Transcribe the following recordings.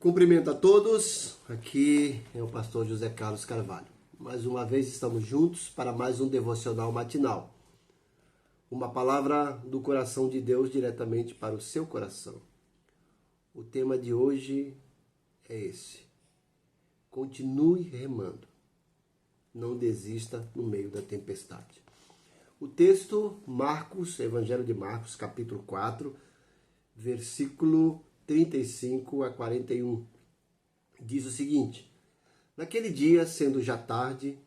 Cumprimento a todos, aqui é o pastor José Carlos Carvalho. Mais uma vez estamos juntos para mais um devocional matinal. Uma palavra do coração de Deus diretamente para o seu coração. O tema de hoje é esse: continue remando, não desista no meio da tempestade. O texto, Evangelho de Marcos, capítulo 4, versículo 35 a 41, diz o seguinte: naquele dia, sendo já tarde,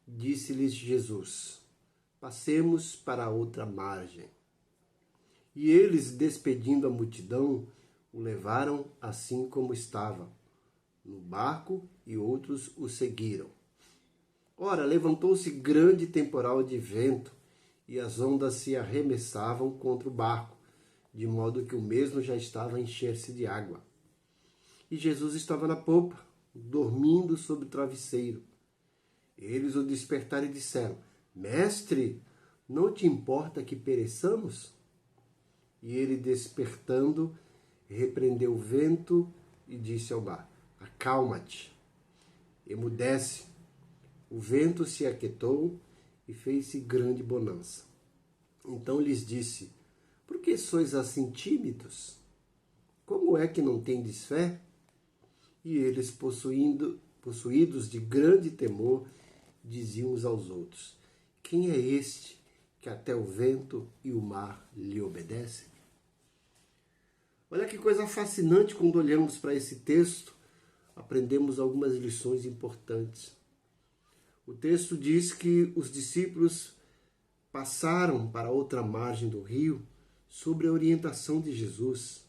disse-lhes Jesus: passemos para a outra margem. E eles, despedindo a multidão, o levaram assim como estava, no barco, e outros o seguiram. Ora, levantou-se grande temporal de vento, e as ondas se arremessavam contra o barco, de modo que o mesmo já estava a encher-se de água. E Jesus estava na popa, dormindo sobre o travesseiro. Eles o despertaram e disseram: Mestre, não te importa que pereçamos? E ele, despertando, repreendeu o vento e disse ao mar: acalma-te, emudece. O vento se aquietou e fez-se grande bonança. Então lhes disse: por que sois assim tímidos? Como é que não tendes fé? E eles, possuídos de grande temor, diziam uns aos outros: quem é este que até o vento e o mar lhe obedecem? Olha que coisa fascinante quando olhamos para esse texto, aprendemos algumas lições importantes. O texto diz que os discípulos passaram para outra margem do rio sobre a orientação de Jesus.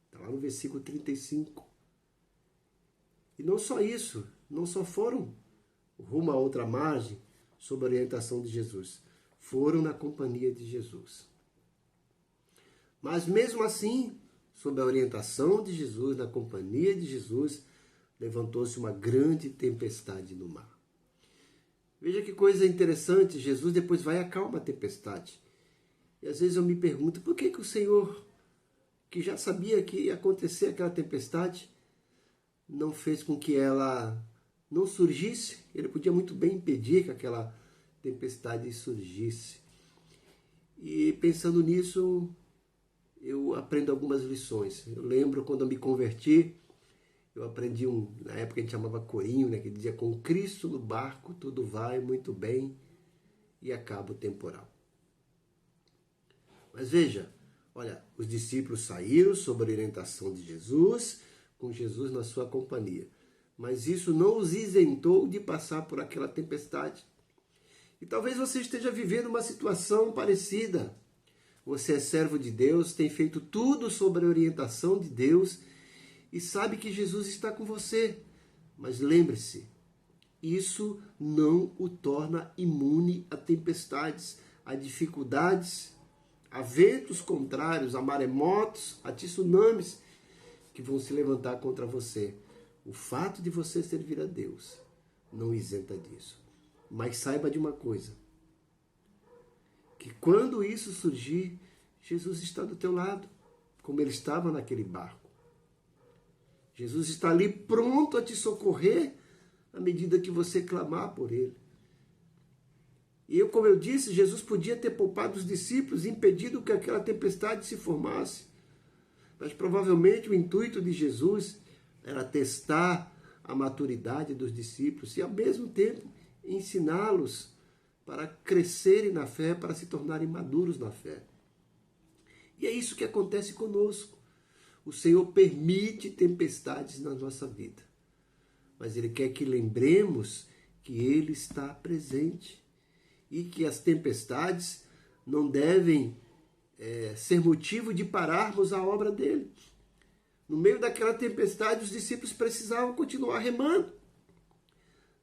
Está lá no versículo 35. E não só isso, não só foram rumo a outra margem sob a orientação de Jesus, foram na companhia de Jesus. Mas mesmo assim, sob a orientação de Jesus, na companhia de Jesus, levantou-se uma grande tempestade no mar. Veja que coisa interessante, Jesus depois vai e acalma a tempestade. E às vezes eu me pergunto, por que o Senhor, que já sabia que ia acontecer aquela tempestade, não fez com que ela não surgisse? Ele podia muito bem impedir que aquela tempestade surgisse. E pensando nisso, eu aprendo algumas lições. Eu lembro quando eu me converti, eu aprendi na época a gente chamava corinho, né, que dizia: com Cristo no barco tudo vai muito bem e acaba o temporal. Mas veja, olha, os discípulos saíram sob a orientação de Jesus, com Jesus na sua companhia. Mas isso não os isentou de passar por aquela tempestade. E talvez você esteja vivendo uma situação parecida. Você é servo de Deus, tem feito tudo sob a orientação de Deus e sabe que Jesus está com você. Mas lembre-se, isso não o torna imune a tempestades, a dificuldades, a ventos contrários, a maremotos, a tsunamis que vão se levantar contra você. O fato de você servir a Deus não isenta disso. Mas saiba de uma coisa, que quando isso surgir, Jesus está do teu lado, como ele estava naquele barco. Jesus está ali pronto a te socorrer à medida que você clamar por ele. E como eu disse, Jesus podia ter poupado os discípulos, impedido que aquela tempestade se formasse. Mas provavelmente o intuito de Jesus era testar a maturidade dos discípulos e ao mesmo tempo ensiná-los para crescerem na fé, para se tornarem maduros na fé. E é isso que acontece conosco. O Senhor permite tempestades na nossa vida, mas Ele quer que lembremos que Ele está presente e que as tempestades não devem ser motivo de pararmos a obra dEle. No meio daquela tempestade, os discípulos precisavam continuar remando.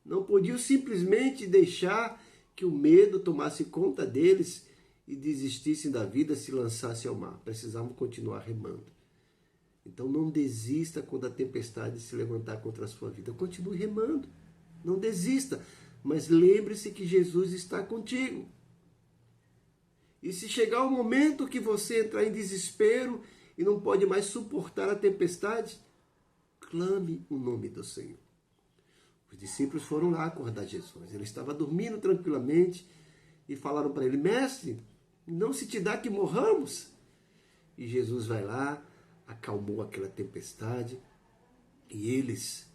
Não podiam simplesmente deixar que o medo tomasse conta deles e desistissem da vida, se lançassem ao mar. Precisavam continuar remando. Então não desista quando a tempestade se levantar contra a sua vida. Continue remando. Não desista. Mas lembre-se que Jesus está contigo. E se chegar o momento que você entrar em desespero e não pode mais suportar a tempestade, clame o nome do Senhor. Os discípulos foram lá acordar Jesus. Ele estava dormindo tranquilamente e falaram para ele: mestre, não se te dá que morramos? E Jesus vai lá, acalmou aquela tempestade e eles,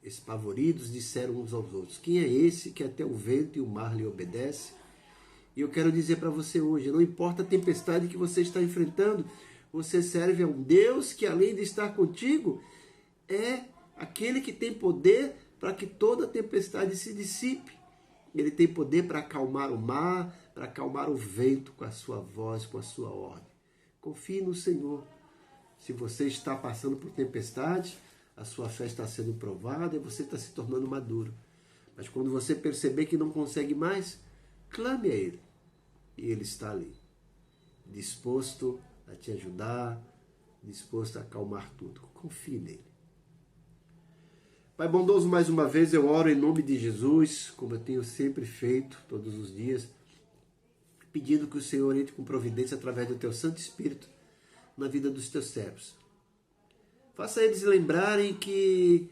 espavoridos, disseram uns aos outros: quem é esse que até o vento e o mar lhe obedece? E eu quero dizer para você hoje, não importa a tempestade que você está enfrentando, você serve a um Deus que, além de estar contigo, é aquele que tem poder para que toda tempestade se dissipe. Ele tem poder para acalmar o mar, para acalmar o vento com a sua voz, com a sua ordem. Confie no Senhor. Se você está passando por tempestade, a sua fé está sendo provada e você está se tornando maduro. Mas quando você perceber que não consegue mais, clame a Ele. E Ele está ali, disposto a te ajudar, disposto a acalmar tudo. Confie nele. Pai bondoso, mais uma vez eu oro em nome de Jesus, como eu tenho sempre feito todos os dias, pedindo que o Senhor entre com providência através do Teu Santo Espírito na vida dos Teus servos. Faça eles lembrarem que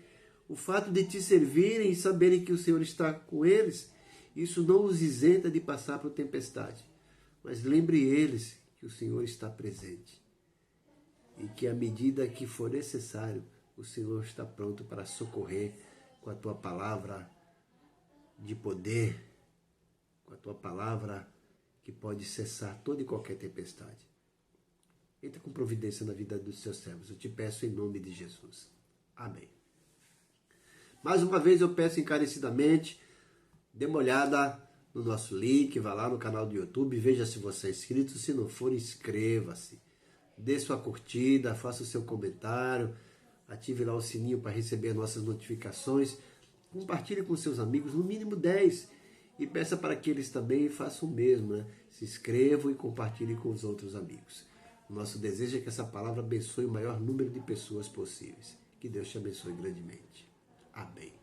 o fato de Te servirem e saberem que o Senhor está com eles, isso não os isenta de passar por tempestade. Mas lembre eles que o Senhor está presente e que à medida que for necessário, o Senhor está pronto para socorrer com a Tua palavra de poder, com a Tua palavra que pode cessar toda e qualquer tempestade. Entra com providência na vida dos Teus servos. Eu te peço em nome de Jesus. Amém. Mais uma vez eu peço encarecidamente, dê uma olhada no nosso link, vá lá no canal do YouTube, veja se você é inscrito. Se não for, inscreva-se. Dê sua curtida, faça o seu comentário, ative lá o sininho para receber nossas notificações. Compartilhe com seus amigos, no mínimo 10. E peça para que eles também façam o mesmo, né? Se inscrevam e compartilhem com os outros amigos. O nosso desejo é que essa palavra abençoe o maior número de pessoas possíveis. Que Deus te abençoe grandemente. Amém.